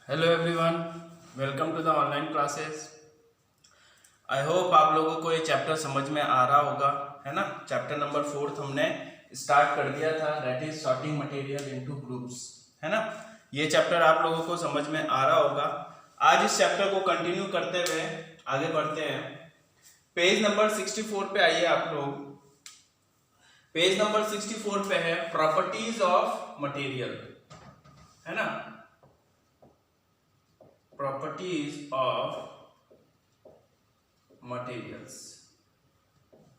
Hello everyone, welcome to the online classes. I hope आप लोगों को ये चैप्टर समझ में आ रहा होगा, है ना। चैप्टर नंबर 4 हमने स्टार्ट कर दिया था, that is sorting material into groups, है ना। ये चैप्टर आप लोगों को समझ में आ रहा होगा। आज इस चैप्टर को कंटिन्यू करते हुए आगे बढ़ते हैं। पेज नंबर 64 पे आइए आप लोग। पेज नंबर 64 पे है प्रॉपर्टीज ऑफ मटेरियल, है ना। प्रॉपर्टीज ऑफ मटेरियल्स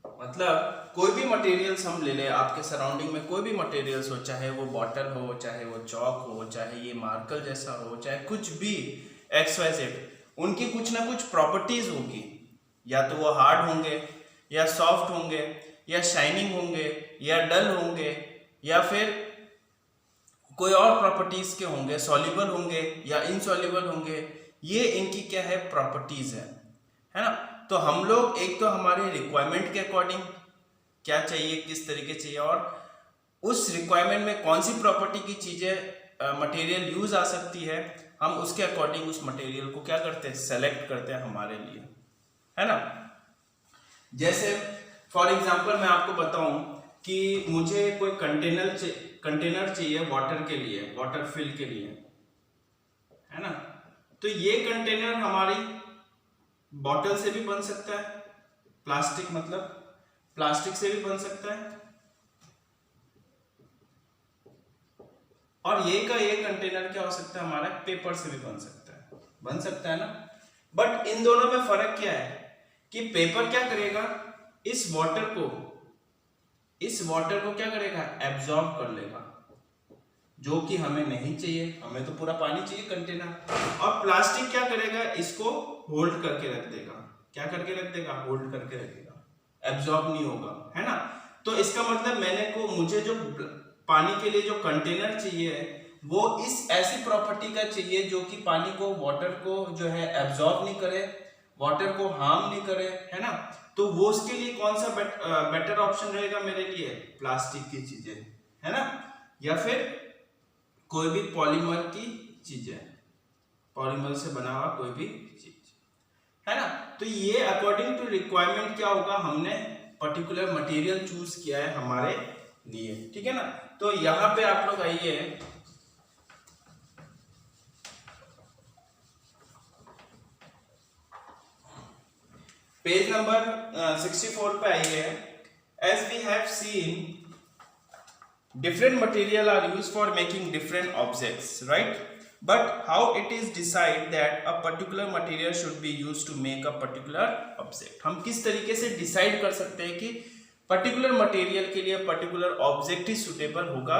मतलब कोई भी मटेरियल्स हम ले लें, आपके सराउंडिंग में कोई भी मटेरियल्स हो, चाहे वो बॉटल हो, चाहे वो चौक हो, चाहे ये मार्कर जैसा हो, चाहे कुछ भी एक्स वाई जेड, उनकी कुछ ना कुछ प्रॉपर्टीज होगी। या तो वो हार्ड होंगे, या सॉफ्ट होंगे, या शाइनिंग होंगे, या डल होंगे, या फिर कोई और प्रॉपर्टीज के होंगे, सॉल्युबल होंगे या इनसॉल्युबल होंगे। ये इनकी क्या है, प्रॉपर्टीज है ना। तो हम लोग एक तो हमारे रिक्वायरमेंट के अकॉर्डिंग क्या चाहिए, किस तरीके चाहिए, और उस रिक्वायरमेंट में कौन सी प्रॉपर्टी की चीजें मटेरियल यूज आ सकती है, हम उसके अकॉर्डिंग उस मटेरियल को क्या करते हैं, सेलेक्ट करते हैं हमारे लिए, है ना। जैसे फॉर एग्जांपल मैं आपको बताऊं कि मुझे कोई कंटेनर चाहिए वाटर के लिए, वाटर फिल के लिए, है ना। तो ये कंटेनर हमारी बॉटल से भी बन सकता है, प्लास्टिक मतलब प्लास्टिक से भी बन सकता है, और ये का ये कंटेनर क्या हो सकता है हमारा, पेपर से भी बन सकता है ना। बट इन दोनों में फर्क क्या है कि पेपर क्या करेगा, इस वाटर को क्या करेगा, एब्जॉर्ब कर लेगा, जो कि हमें नहीं चाहिए, हमें तो पूरा पानी चाहिए कंटेनर। और प्लास्टिक क्या करेगा, इसको होल्ड करके रख देगा, क्या करके रख देगा, होल्ड करके रखेगा, एब्जॉर्ब नहीं होगा, है ना। तो इसका मतलब मुझे जो पानी के लिए जो कंटेनर चाहिए वो इस ऐसी प्रॉपर्टी का चाहिए जो कि पानी को, वाटर को जो है एब्जॉर्ब नहीं करे, वाटर को हार्म नहीं करे, है ना। तो वो उसके लिए कौन सा बेटर ऑप्शन रहेगा मेरे लिए, प्लास्टिक की चीजें, है ना, या फिर कोई भी पॉलीमर की चीजें, पॉलीमर से बना हुआ कोई भी चीज, है ना। तो ये अकॉर्डिंग टू रिक्वायरमेंट क्या होगा, हमने पर्टिकुलर मटेरियल चूज किया है हमारे लिए, ठीक है ना। तो यहां पे आप लोग आइए, पेज नंबर 64 पे आइए। As we have seen different material are used for making different objects, right? But how it is decide that a particular material should be used to make a particular object? हम किस तरीके से decide कर सकते हैं कि particular material के लिए पर्टिकुलर ऑब्जेक्ट ही सुटेबल होगा,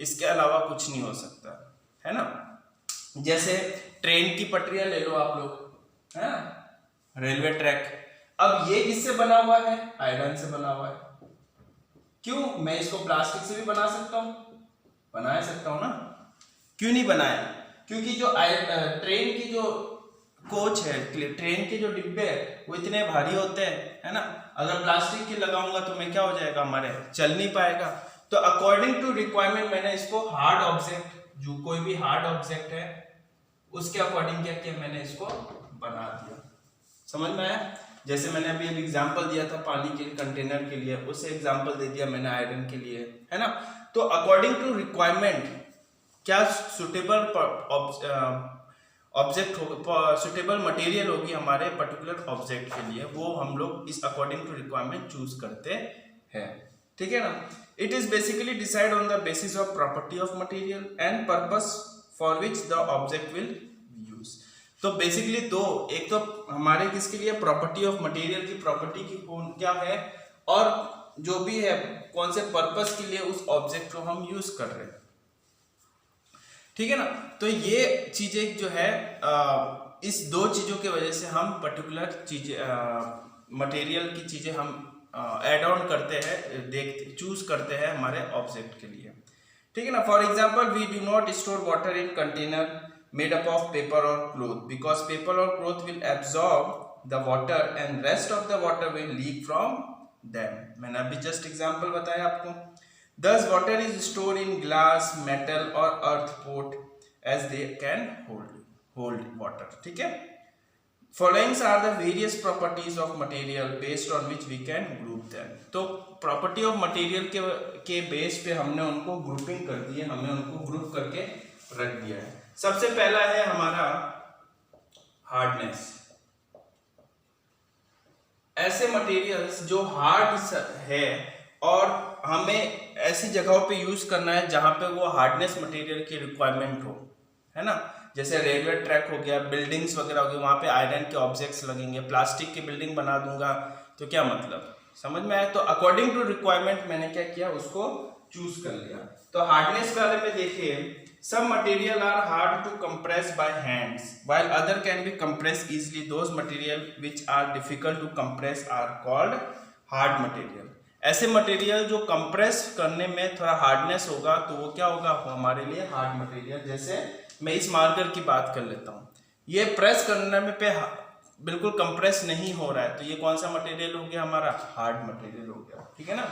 इसके अलावा कुछ नहीं हो सकता, है ना। जैसे ट्रेन की पटरियां ले लो आप लोग, है ना, रेलवे ट्रैक। अब ये किससे बना हुआ है, आयरन से बना हुआ है। क्यों, मैं इसको प्लास्टिक से भी बना सकता हूं, बना सकता हूं ना। क्यों नहीं बनाया, क्योंकि जो ट्रेन की जो कोच है, ट्रेन के जो डिब्बे है वो इतने भारी होते हैं, है ना। अगर प्लास्टिक की लगाऊंगा तो मैं क्या हो जाएगा, हमारे चल नहीं पाएगा। तो अकॉर्डिंग टू रिक्वायरमेंट मैंने इसको हार्ड ऑब्जेक्ट, जो कोई भी हार्ड ऑब्जेक्ट है उसके अकॉर्डिंग क्या किया, मैंने इसको बना दिया। समझ में आया। जैसे मैंने अभी एक एग्जांपल दिया था पानी के कंटेनर के लिए, उससे एग्जांपल दे दिया मैंने आयरन के लिए, है ना। तो अकॉर्डिंग टू रिक्वायरमेंट क्या सुटेबल ऑब्जेक्ट होगा, सुटेबल मटेरियल होगी हमारे पर्टिकुलर ऑब्जेक्ट के लिए, वो हम लोग इस अकॉर्डिंग टू रिक्वायरमेंट चूज करते हैं, ठीक है ना। It is basically decide on the basis of property of material and purpose for which the object will use. तो बेसिकली दो, एक तो हमारे किसके लिए, प्रॉपर्टी ऑफ मटेरियल की प्रॉपर्टी की क्या है, और जो भी है कौन से पर्पस के लिए उस ऑब्जेक्ट को हम यूज कर रहे हैं, ठीक है ना। तो ये चीजें जो है इस दो चीजों की वजह से हम पर्टिकुलर चीजें, मटेरियल की चीजें हम एड ऑन करते हैं, चूज करते हैं हमारे ऑब्जेक्ट के लिए, ठीक है ना। For example we do not store water in container made up of paper or cloth because paper or cloth will absorb the water and rest of the water will leak from them. मैंने अभी just example बताया आपको। Thus water is stored in glass, metal or earth pot as they can hold hold water, ठीक है। Followings are the various properties of material based on which we can group them. तो property of material के base पे हमने उनको grouping कर दी है, हमने उनको ग्रुप करके रख दिया है। सबसे पहला है हमारा हार्डनेस। ऐसे मटेरियल्स जो हार्ड है और हमें ऐसी जगहों पे यूज करना है जहां पे वो हार्डनेस मटेरियल की रिक्वायरमेंट हो, है ना। जैसे रेलवे ट्रैक हो गया, बिल्डिंग्स वगैरह हो गए, वहां पे आयरन के ऑब्जेक्ट्स लगेंगे। प्लास्टिक की बिल्डिंग बना दूंगा तो क्या मतलब, समझ में आया। तो अकॉर्डिंग टू रिक्वायरमेंट मैंने क्या किया, उसको चूज कर लिया। तो हार्डनेस के बारे में देखिए, some material are hard to compress by hands while other can be compressed easily. Those material which are difficult to compress are called hard material. ऐसे मटेरियल जो कंप्रेस करने में थोड़ा हार्डनेस होगा तो वो क्या होगा, हमारे लिए हार्ड मटेरियल। जैसे मैं इस मार्कर की बात कर लेता हूँ, ये प्रेस करने में पे बिल्कुल कंप्रेस नहीं हो रहा है, तो ये कौन सा मटेरियल हो गया, हमारा हार्ड मटेरियल हो गया, ठीक है ना।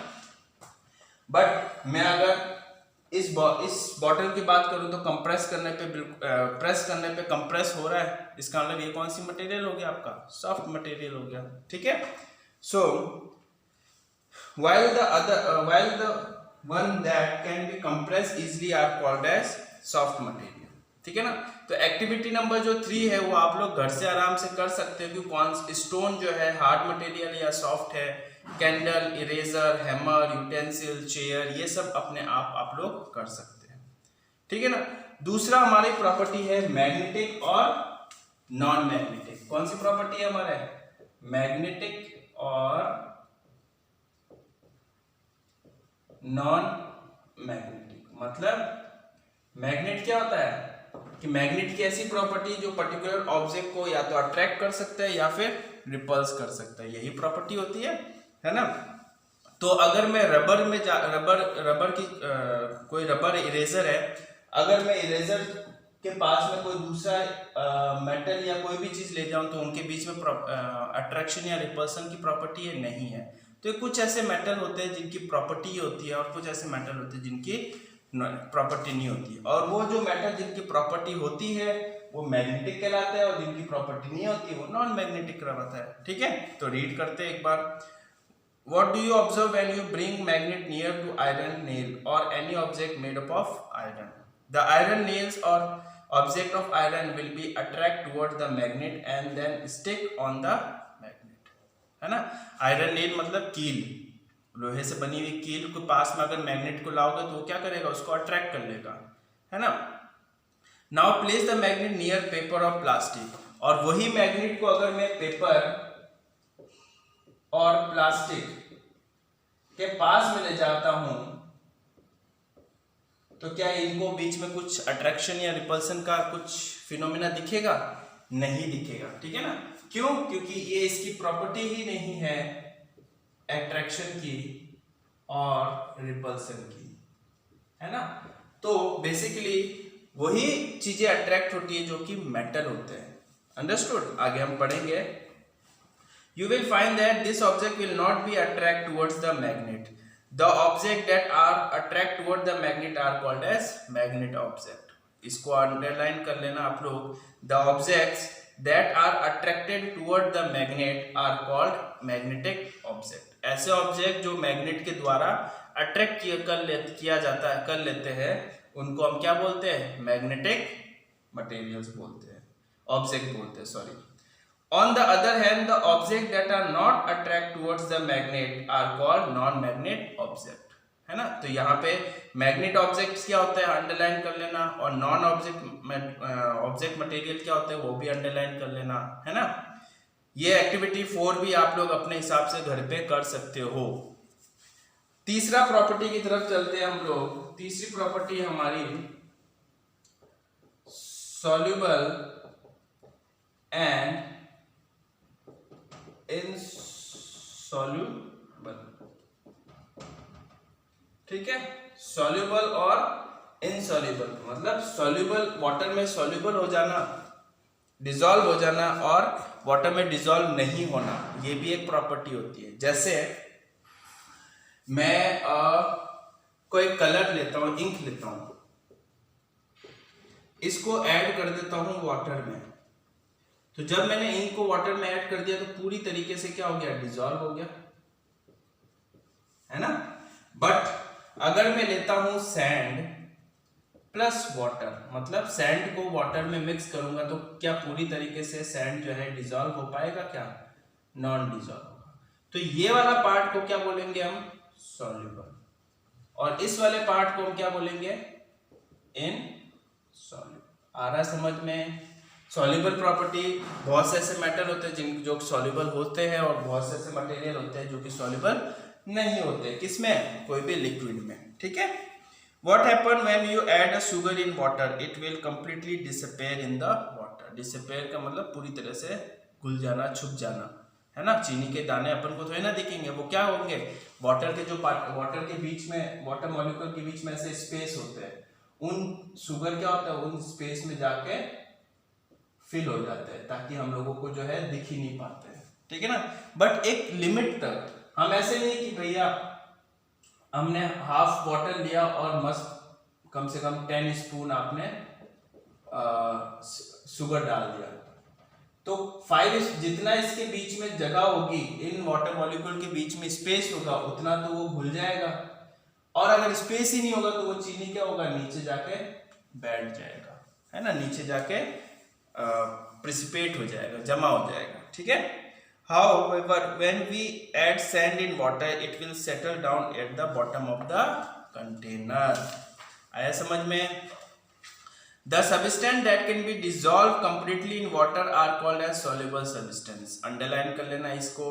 बट मैं अगर इस बॉटल की बात करूं तो कंप्रेस करने पे प्रेस करने पे कंप्रेस हो रहा है, इसका मतलब ये कौन सी मटेरियल हो गया, आपका सॉफ्ट मटेरियल हो गया, ठीक है। सो while the one that can be compressed easily are called as soft material, ठीक है ना। तो एक्टिविटी नंबर जो 3 है वो आप लोग घर से आराम से कर सकते हो कि कौन स्टोन जो है हार्ड मटेरियल या सॉफ्ट है। Candle, eraser, hammer, utensil, chair, ये सब अपने आप लोग कर सकते हैं, ठीक है ना। दूसरा हमारी प्रॉपर्टी है मैग्नेटिक और नॉन मैग्नेटिक। कौन सी प्रॉपर्टी है हमारे, मैग्नेटिक और नॉन मैग्नेटिक। मतलब मैग्नेट क्या होता है कि मैग्नेट की ऐसी प्रॉपर्टी जो पर्टिकुलर ऑब्जेक्ट को या तो अट्रैक्ट कर सकता है या फिर रिपल्स कर सकता है, यही प्रॉपर्टी होती है ना। तो अगर मैं रबर में रबर की कोई रबर इरेजर है, अगर मैं इरेजर के पास में कोई दूसरा मेटल या कोई भी चीज ले जाऊं तो उनके बीच में अट्रैक्शन या रिपल्सन की प्रॉपर्टी है नहीं है। तो कुछ ऐसे मेटल होते हैं जिनकी प्रॉपर्टी होती है और कुछ ऐसे मेटल होते हैं जिनकी प्रॉपर्टी नहीं होती, और वो जो मेटल जिनकी प्रॉपर्टी होती है वो मैग्नेटिक कहलाता है और जिनकी प्रॉपर्टी नहीं होती वो नॉन मैग्नेटिक कहलाता है, ठीक है। तो रीड करते हैं एक बार। What do you observe when you bring magnet near to iron nail or any object made up of iron? The iron nails or object of iron will be attract towards the magnet and then stick on the magnet, है ना। Iron nail मतलब कील, लोहे से बनी हुई कील को पास में अगर मैग्नेट को लाओगे तो वो क्या करेगा, उसको अट्रैक्ट कर लेगा, है ना। Now place the magnet near paper और प्लास्टिक, और वही मैग्नेट को अगर मैं पेपर और प्लास्टिक के पास में ले जाता हूं तो क्या इनको बीच में कुछ अट्रैक्शन या रिपल्सन का कुछ फिनोमेना दिखेगा, नहीं दिखेगा, ठीक है ना। क्यों, क्योंकि ये इसकी प्रॉपर्टी ही नहीं है अट्रैक्शन की और रिपल्सन की, है ना। तो बेसिकली वही चीजें अट्रैक्ट होती है जो कि मेटल होते हैं, अंडरस्टूड। आगे हम पढ़ेंगे। You will find that this object will not be attract towards the magnet. The object that are attract toward the magnet are called as magnet object. इसको अंडरलाइन कर लेना आप लोग। The objects that are attracted toward the magnet are called magnetic object. ऐसे object जो magnet के द्वारा attract कर लेते हैं उनको हम क्या बोलते हैं, मैग्नेटिक मटेरियल्स बोलते हैं, ऑब्जेक्ट बोलते हैं, sorry. On the other hand, the objects that are not attract towards the magnet are called non-magnet object, है ना। तो यहाँ पे मैग्नेट ऑब्जेक्ट्स क्या होता है अंडरलाइन कर लेना, और नॉन ऑब्जेक्ट मटेरियल क्या होता है वो भी अंडरलाइन कर लेना, है ना। ये एक्टिविटी 4 भी आप लोग अपने हिसाब से घर पे कर सकते हो। तीसरा प्रॉपर्टी की तरफ चलते हैं हम लोग। तीसरी प्रॉपर्टी हमारी सॉल्युबल एंड इनसॉल्युबल, ठीक है। सॉल्युबल और इनसॉल्युबल मतलब सॉल्युबल वाटर में सॉल्युबल हो जाना, डिसॉल्व हो जाना, और वाटर में डिसॉल्व नहीं होना, ये भी एक प्रॉपर्टी होती है। जैसे मैं कोई कलर लेता हूं, इंक लेता हूं, इसको ऐड कर देता हूं वाटर में। तो जब मैंने इंक को वाटर में ऐड कर दिया तो पूरी तरीके से क्या हो गया, डिसॉल्व हो गया, है ना। बट अगर मैं लेता हूं सैंड प्लस वाटर, मतलब सैंड को वाटर में मिक्स करूंगा तो क्या पूरी तरीके से सैंड जो है डिसॉल्व हो पाएगा, क्या नॉन डिसॉल्व होगा। तो ये वाला पार्ट को क्या बोलेंगे हम, सॉल्युबल, और इस वाले पार्ट को हम क्या बोलेंगे, इनसॉल्युबल। आ रहा समझ में। सॉल्युबल प्रॉपर्टी, बहुत से ऐसे मेटल होते हैं जिन जो सॉल्युबल होते हैं और बहुत से ऐसे मटेरियल होते हैं जो कि सॉल्युबल नहीं होते, किसमें, कोई भी लिक्विड में, ठीक है। What happen when you add a sugar in water? It will completely disappear in the water. Disappear का मतलब पूरी तरह से घुल जाना, छुप जाना, है ना। चीनी के दाने अपन को थोड़ी ना दिखेंगे, वो क्या होंगे, वाटर के जो वाटर के बीच में, वाटर मॉलिक्यूल के बीच में ऐसे स्पेस होते हैं, उन शुगर क्या होता है, उन स्पेस में जाके फिल हो जाते हैं, ताकि हम लोगों को जो है दिख ही नहीं पाते हैं, ठीक है ना। बट एक लिमिट तक, हम ऐसे नहीं कि भैया हमने हाफ वाटर लिया और मस्त कम से कम 10 स्पून आपने शुगर डाल दिया, तो 5 जितना इसके बीच में जगह होगी, इन वाटर मॉलिक्यूल के बीच में स्पेस होगा, उतना तो वो घुल जाएगा। और अगर स्पेस ही नहीं होगा तो वो चीनी क्या होगा, नीचे जाके बैठ जाएगा, है ना, नीचे जाके प्रिसिपेट हो जाएगा, जमा हो जाएगा, ठीक है। However, when we add sand in water, it will settle down at the bottom of the container. आया समझ में। The substance that can be dissolved completely in water are called as soluble substance. Underline कर लेना इसको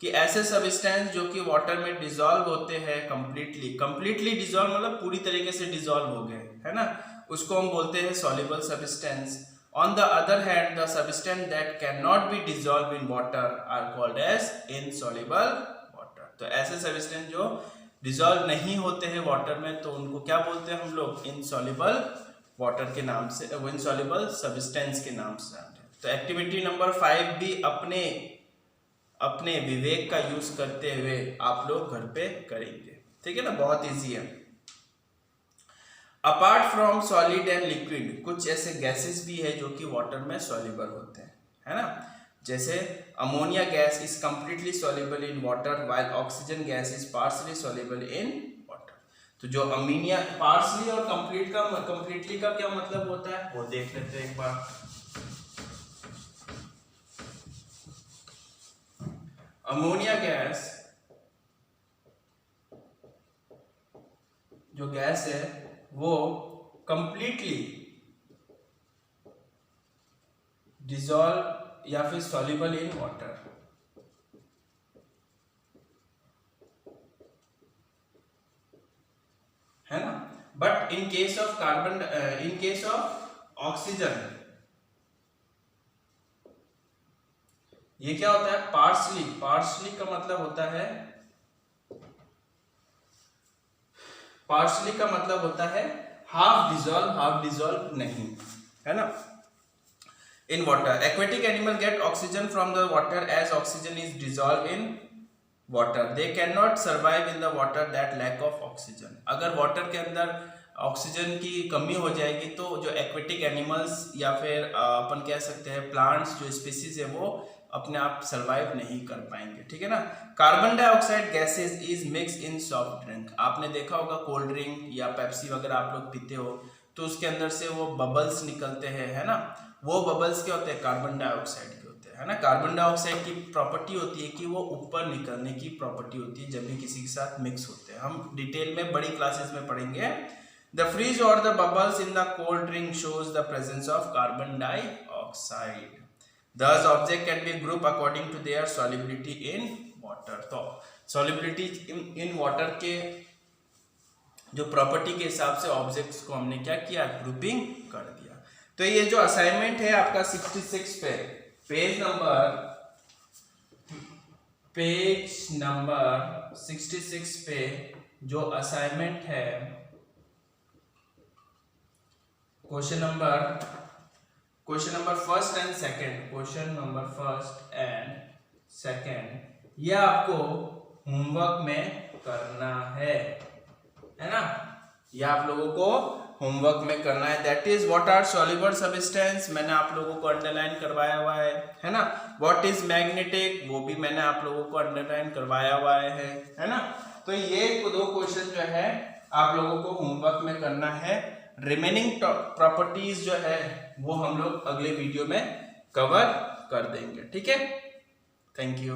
कि ऐसे substance जो कि water में dissolve होते हैं completely dissolve मतलब पूरी तरीके से dissolve हो गए, है ना, उसको हम बोलते हैं soluble substance. On the other hand, the substance that cannot be dissolved in water are called as insoluble water. तो ऐसे substance जो dissolve नहीं होते हैं water में, तो उनको क्या बोलते हैं हम लोग, insoluble water के नाम से, insoluble substance के नाम से। तो एक्टिविटी नंबर 5 भी अपने विवेक का यूज करते हुए आप लोग घर पे करेंगे, ठीक है ना, बहुत इजी है। Apart from solid and liquid, कुछ ऐसे गैसेस भी है जो कि वाटर में सॉल्युबल होते हैं, है ना, जैसे ammonia gas is completely soluble in water while oxygen gas is partially soluble in water. तो जो अमोनिया, पार्शियली और कंप्लीटली का क्या मतलब होता है वो देख लेते हैं एक बार। अमोनिया गैस, जो गैस है वो कंप्लीटली डिसॉल्व या फिर सॉल्युबल इन वाटर, है ना। But in case of carbon, in case of oxygen, ये क्या होता है, पार्शली का मतलब होता है, पार्शली का मतलब होता है हाफ डिसॉल्व नहीं, है ना। In water, aquatic animal get oxygen from the water as oxygen is dissolve in water, they can not survive in the water that lack of oxygen. अगर वाटर के अंदर ऑक्सीजन की कमी हो जाएगी तो जो एक्वेटिक एनिमल्स या फिर अपन कह सकते हैं प्लांट्स, जो स्पीसीज है, वो अपने आप सर्वाइव नहीं कर पाएंगे, ठीक है ना। Carbon dioxide gases is mix in soft drink, आपने देखा होगा कोल्ड ड्रिंक या पेप्सी वगैरह आप लोग पीते हो तो उसके अंदर से वो बबल्स निकलते हैं, है ना, वो बबल्स क्या होते हैं, कार्बन डाइऑक्साइड के होते हैं, है ना। कार्बन डाइऑक्साइड की प्रॉपर्टी होती है कि वो ऊपर निकलने की प्रॉपर्टी होती है जब भी किसी के साथ मिक्स होते हैं, हम डिटेल में बड़ी क्लासेस में पढ़ेंगे। द फ्रीज और the bubbles in the cold drink shows the presence of carbon dioxide. Thus, object can be grouped according to their solubility in water. तो solubility in water के जो प्रॉपर्टी के हिसाब से ऑब्जेक्ट्स को हमने क्या किया, ग्रुपिंग कर दिया। तो ये जो असाइनमेंट है आपका 66 पे, पेज नंबर 66 पे जो असाइनमेंट है, question number first and second, ये आपको होमवर्क में करना है ना, ये आप लोगों को होमवर्क में करना है, that is what are soluble substance, मैंने आप लोगों को अंडरलाइन करवाया हुआ है ना। व्हाट इज मैग्नेटिक, वो भी मैंने आप लोगों को अंडरलाइन करवाया हुआ है ना। तो ये 2 क्वेश्चन जो है आप लोगों को होमवर्क में करना है। रिमेनिंग प्रॉपर्टीज जो है वो हम लोग अगले वीडियो में कवर कर देंगे, ठीक है। Thank you.